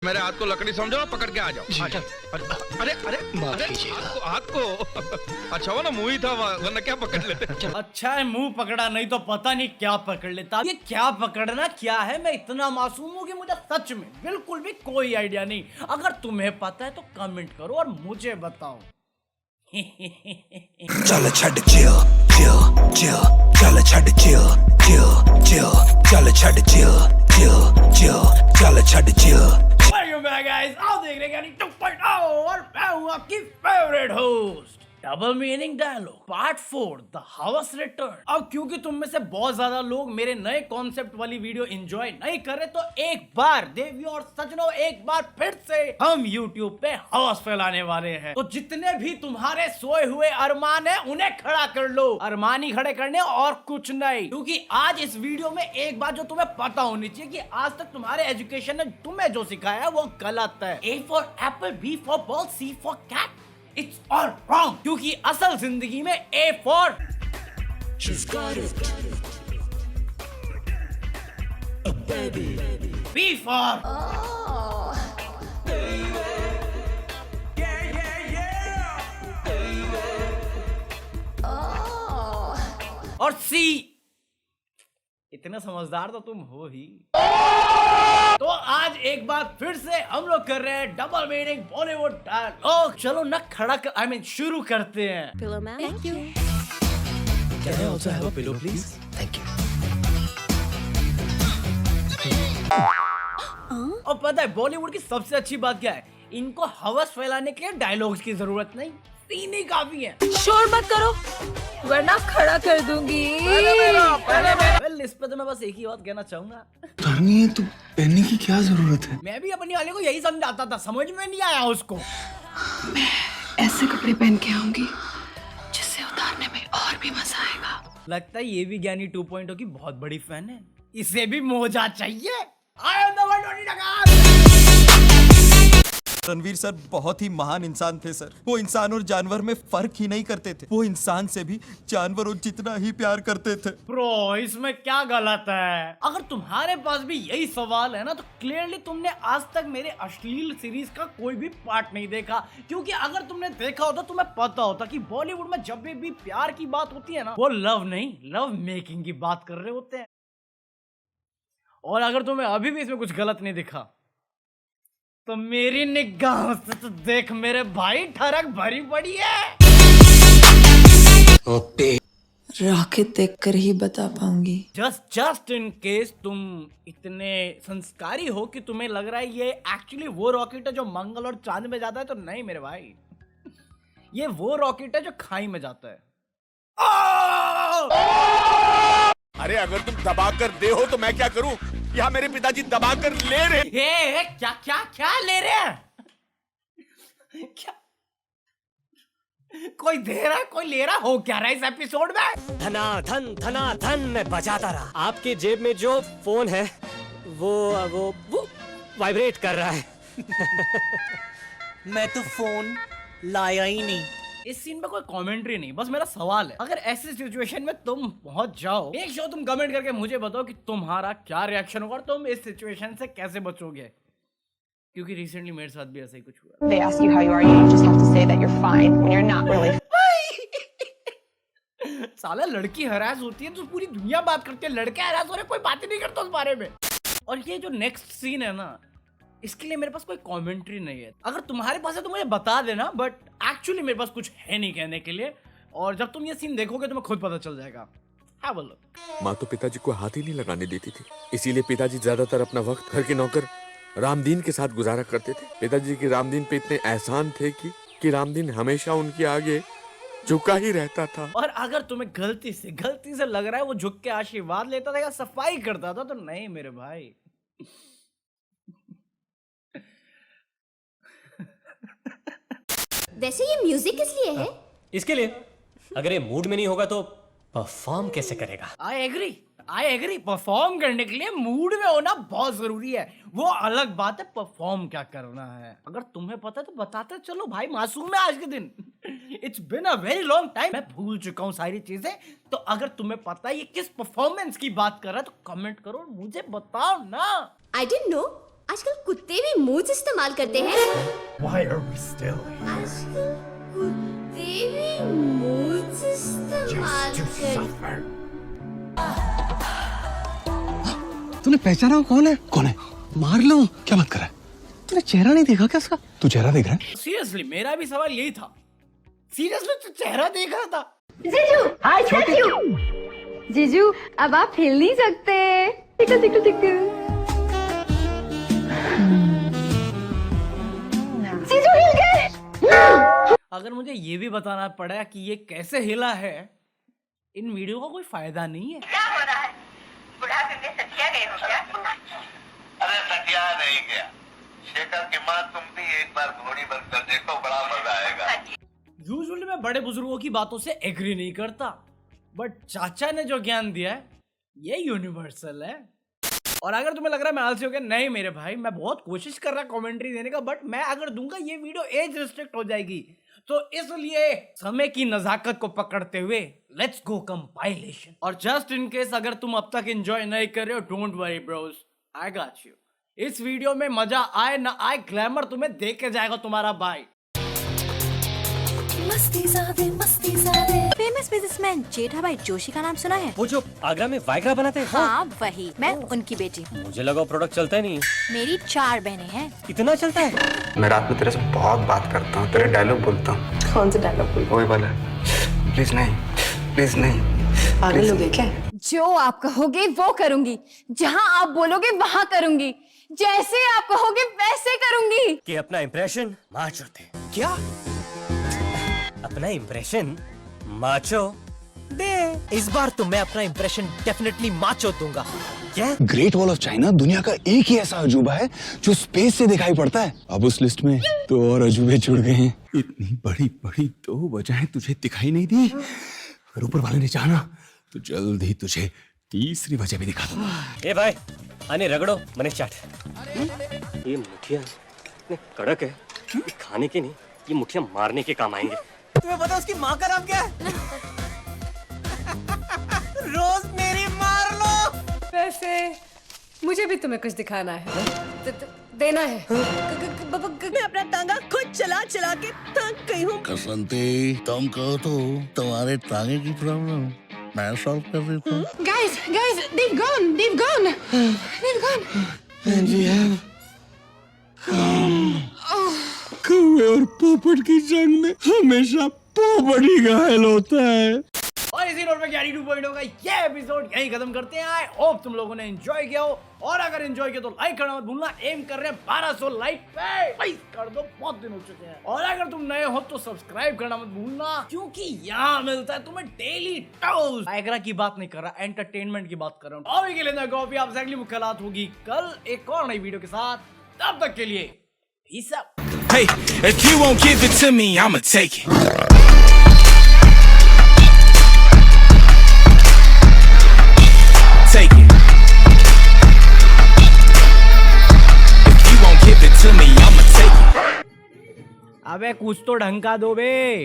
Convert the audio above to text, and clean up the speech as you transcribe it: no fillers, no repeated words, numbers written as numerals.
मेरे हाथ को लकड़ी समझो, पकड़ के आ जाओ। अच्छा, अरे अरे अरे हाथ को अच्छा हो ना, मुंह ही था वरना क्या पकड़ लेते। अच्छा है मुंह पकड़ा, नहीं तो पता नहीं क्या पकड़ लेता। ये क्या पकड़ना क्या है, मैं इतना मासूम हूँ कि मुझे सच में बिल्कुल भी कोई आइडिया नहीं। अगर तुम्हें पता है तो कमेंट करो और मुझे बताओ। चल छड़ चिल चिल चिल, चल छड़ चिल चिल चिल, चल छड़ चिल चिल चिल, चल छड़ चिल। Welcome back guys, आप देख रहे हैं 2.0 और मैं हूँ आपकी favourite host. Double meaning dialogue part 4 the house return. अब क्योंकि तुम में से बहुत ज्यादा लोग मेरे नए कॉन्सेप्ट वाली वीडियो एंजॉय नहीं कर रहे, तो एक बार देवियों और सजनों, एक बार फिर से हम YouTube पे हाउस फैलाने वाले हैं। तो जितने भी तुम्हारे सोए हुए अरमान है उन्हें खड़ा कर लो। अरमान ही खड़े करने और कुछ नहीं, क्योंकि आज इस वीडियो में एक बात जो तुम्हें पता होनी चाहिए कि आज तक तुम्हारे एजुकेशन ने तुम्हें जो सिखाया है वो गलत है। A for apple, B for ball, C for cat, it's all wrong। क्योंकि असल जिंदगी में A for she's got it, a baby, B for और C इतना समझदार तो तुम हो ही। तो आज एक बार फिर से हम लोग कर रहे हैं डबल मीनिंग बॉलीवुड डायलॉग। चलो ना खड़ा कर, I mean, शुरू करते हैं। Pillow man. Thank you. Can I also have a pillow, please? Thank you. और पता है बॉलीवुड की सबसे अच्छी बात क्या है, इनको हवस फैलाने के लिए डायलॉग्स की जरूरत नहीं, सीन ही काफी है। शोर मत करो वरना खड़ा कर दूंगी। Well, इस पे तो मैं बस एक ही बात कहना चाहूंगा, उतारनी है तो पहनने की क्या जरूरत है? मैं भी अपनी वाले को यही समझाता था, समझ में नहीं आया उसको। मैं ऐसे कपड़े पहन के आऊंगी जिससे उतारने में और भी मजा आएगा। लगता है ये भी ज्ञानी 2.0 की बहुत बड़ी फैन है, इसे भी मोजा चाहिए। I am the one only नगार। रणवीर सर बहुत ही महान इंसान थे सर। वो इंसान और जानवर में फर्क ही नहीं करते थे। वो इंसान से भी जानवरों जितना ही प्यार करते थे। प्रो इसमें क्या गलत है? अगर तुम्हारे पास भी यही सवाल है ना, तो क्लियरली तुमने आज तक मेरे अश्लील सीरीज का कोई भी पार्ट नहीं देखा। क्योंकि अगर तुमने देखा होता तुम्हें पता होता कि बॉलीवुड में जब भी प्यार की बात होती है ना, वो लव नहीं लव मेकिंग की बात कर रहे होते हैं। और अगर तुम्हें अभी भी इसमें कुछ गलत नहीं दिखा तो मेरी निगाहों से तो देख मेरे भाई, ठरक भरी पड़ी है। रॉकेट देखकर ही बता पाऊंगी। जस्ट इन केस तुम इतने संस्कारी हो कि तुम्हें लग रहा है ये एक्चुअली वो रॉकेट है जो मंगल और चांद में जाता है, तो नहीं मेरे भाई, ये वो रॉकेट है जो खाई में जाता है। अरे अगर तुम दबा कर दे हो तो मैं क्या करूं? यहाँ मेरे पिताजी दबा कर ले रहे। क्या क्या क्या ले रहे हैं? क्या कोई दे रहा है, कोई ले रहा हो क्या रहा है इस एपिसोड में? धना धन मैं बजाता रहा। आपके जेब में जो फोन है वो वाइब्रेट कर रहा है। मैं तो फोन लाया ही नहीं। इस सीन में कोई कमेंट्री नहीं, बस मेरा सवाल है, अगर ऐसी सिचुएशन में तुम पहुंच जाओ, एक शो तुम कमेंट करके मुझे बताओ कि तुम्हारा क्या रिएक्शन होगा और तुम इस सिचुएशन से कैसे बचोगे। क्योंकि रिसेंटली मेरे साथ भी ऐसा ही कुछ हुआ। They ask you how you are, you just have to say that you're fine when you're not really. साला लड़की हरास होती है तो पूरी दुनिया बात करती है, लड़के हरास हो रहे कोई बात ही नहीं करता उस बारे में। और ये जो नेक्स्ट सीन है ना, इसके लिए मेरे पास कोई कमेंट्री नहीं है। अगर तुम्हारे पास है तो मुझे बता देना, बट एक्चुअली मेरे पास कुछ है नहीं कहने के लिए। और जब तुम ये सीन देखोगे तो तुम्हें खुद पता चल जाएगा। Have a look। माँ तो पिताजी को हाथ ही नहीं लगाने देती थी, इसीलिए पिताजी ज्यादातर अपना वक्त घर के नौकर रामदीन के साथ गुजारा करते थे। पिताजी के रामदीन पे इतने एहसान थे कि रामदीन हमेशा उनके आगे झुका ही रहता था। और अगर तुम्हें गलती से लग रहा है वो झुक के आशीर्वाद लेता था या सफाई करता था, तो नहीं मेरे भाई। वैसे ये म्यूजिक किस लिए है? इसके लिए, अगर ये मूड में नहीं होगा तो परफॉर्म कैसे करेगा? आई एग्री परफॉर्म करने के लिए मूड में होना बहुत जरूरी है, वो अलग बात है परफॉर्म क्या करना है। अगर तुम्हें पता है तो बताते चलो भाई, मासूम है आज के दिन। It's been a very long time, मैं भूल चुका हूँ सारी चीजें। तो अगर तुम्हें पता है ये किस परफॉर्मेंस की बात कर रहा है तो कमेंट करो, मुझे बताओ ना। I didn't know आजकल कुत्ते भी मूव्स इस्तेमाल करते हैं। Why are we still here? आजकल कुत्ते भी मूव्स इस्तेमाल करते Suffer. तूने पहचाना वो कौन है? कौन है? मार लो। क्या बात कर रहा है? तूने चेहरा नहीं देखा क्या उसका? तू चेहरा देख रहा है? Seriously, मेरा भी सवाल यही था। Seriously, तू चेहरा देख रहा था? जीजू, हाय जीजू। जीजू, अब आप हिल नहीं सकते। Tackle tackle tackle. जीजू हिल गए। अगर मुझे ये भी बताना पड़ा कि ये कैसे हिला है, इन वीडियो का कोई फायदा नहीं है। क्या हो रहा है? बुढ़ापे में सठिया गए हो क्या? अरे सटिया नहीं गया। शेखर की माँ तुम भी एक बार घोड़ी बनकर देखो, बड़ा मजा आएगा। यूजुअली मैं बड़े बुजुर्गों की बातों से एग्री नहीं करता, बट चाचा ने जो ज्ञान दिया है ये यूनिवर्सल है। और अगर तुम्हें लग रहा है मैं आलसी हो गया, नहीं मेरे भाई, मैं बहुत कोशिश कर रहा कमेंट्री देने का, बट मैं अगर दूंगा ये वीडियो एज रिस्ट्रिक्ट हो जाएगी। तो इसलिए समय की नजाकत को पकड़ते हुए लेट्स गो कंपाइलेशन। और जस्ट इन केस अगर तुम अब तक एंजॉय नहीं कर रहे हो, don't worry Bros, I got you. इस वीडियो में मजा आए ना आए, ग्लैमर तुम्हें दे के जाएगा तुम्हारा भाई। फेमस बिजनेसमैन जेठाभाई जोशी का नाम सुना है? वो जो आगरा में वाइग्रा बनाते हैं? हाँ वही, मैं उनकी बेटी। मुझे लगा प्रोडक्ट चलता ही नहीं। मेरी 4 बहनें हैं। इतना चलता है? मैं रात में तेरे से बहुत बात करता हूँ, तेरे डायलॉग बोलता हूँ। कौन सा डायलॉग बोल? वही वाला। प्लीज नहीं, प्लीज नहीं। पागल हो गए क्या? जो आप कहोगे वो करूंगी, जहाँ आप बोलोगे वहाँ करूंगी, जैसे आप कहोगे वैसे करूंगी। कि अपना इंप्रेशन माचो थे। क्या? अपना इंप्रेशन माचो दे। इस बार तो मैं अपना इंप्रेशन डेफिनेटली माचो दूंगा। क्या? ग्रेट वॉल ऑफ चाइना दुनिया का एक ही ऐसा अजूबा है जो स्पेस से दिखाई पड़ता है। अब उस लिस्ट में तो और अजूबे जुड़ गए हैं। इतनी बड़ी बड़ी 2 वजहें तुझे दिखाई नहीं दी। अगर ऊपर वाले ने चाहा तो जल्द ही तुझे तीसरी वजह भी दिखा दूंगा। ए भाई, आने रगड़ो मने चाट। ये मुठिया इतने कड़क है, ये खाने के नहीं, ये मुठिया मारने के काम आएंगे। तुम्हें पता उसकी माँ का नाम क्या है? रोज मेरी मार लो। वैसे मुझे भी तुम्हें कुछ दिखाना है, देना है। मैं अपना टांगा खुद चला चला के थक गई हूँ। कसंती, तुम कहो तो तुम्हारे टांगे की प्रॉब्लम मैं सॉल्व कर देता हूँ। Guys, they've gone. And we have कौवे और पोपट की जंग में हमेशा पोपट ही घायल होता है। और इसी नोट पे ज्ञानी 2.0 का ये एपिसोड यहीं खत्म करते हैं। आई होप तुम लोगों ने एंजॉय किया हो, और अगर एंजॉय किया तो लाइक करना मत भूलना। एम कर रहे हैं 1200 लाइक पे, प्लीज कर दो, बहुत दिन हो चुके हैं। और अगर तुम नए हो तो सब्सक्राइब करना मत भूलना, क्योंकि यहाँ मिलता है तुम्हें डेली टोस्ट। आगरा की बात नहीं कर रहा, एंटरटेनमेंट की बात कर रहा हूँ। अभी के लिए कॉपी आपसे अगली मुलाकात होगी कल एक और नई वीडियो के साथ। तब तक के लिए peace out. Hey, if you won't give it to me, I'ma take it. Take it. If you won't give it to me, I'ma take it. अबे कुछ तो ढंग का दो बे।